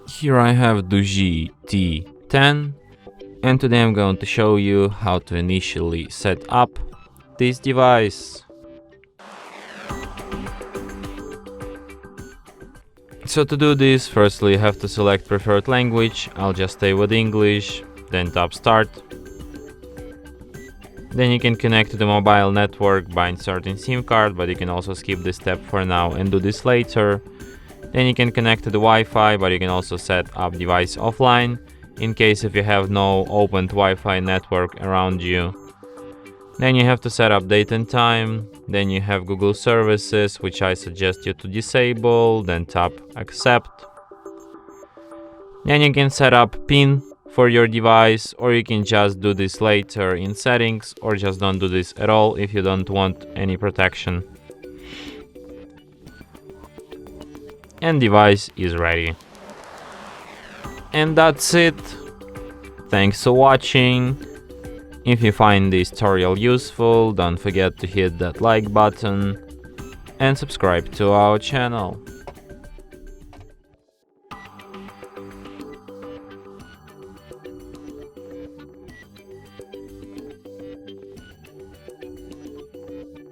Here I have DOOGEE T10, and today I'm going to show you how to initially set up this device. So to do this, firstly you have to select preferred language. I'll just stay with English, then tap Start. Then you can connect to the mobile network by inserting SIM card, but you can also skip this step for now and do this later. Then you can connect to the Wi-Fi, but you can also set up device offline in case if you have no opened Wi-Fi network around you. Then you have to set up date and time. Then you have Google services, which I suggest you to disable, then tap accept. Then you can set up PIN for your device, or you can just do this later in settings, or just don't do this at all if you don't want any protection. And device is ready. And that's it. Thanks for watching. If you find this tutorial useful, don't forget to hit that like button and subscribe to our channel.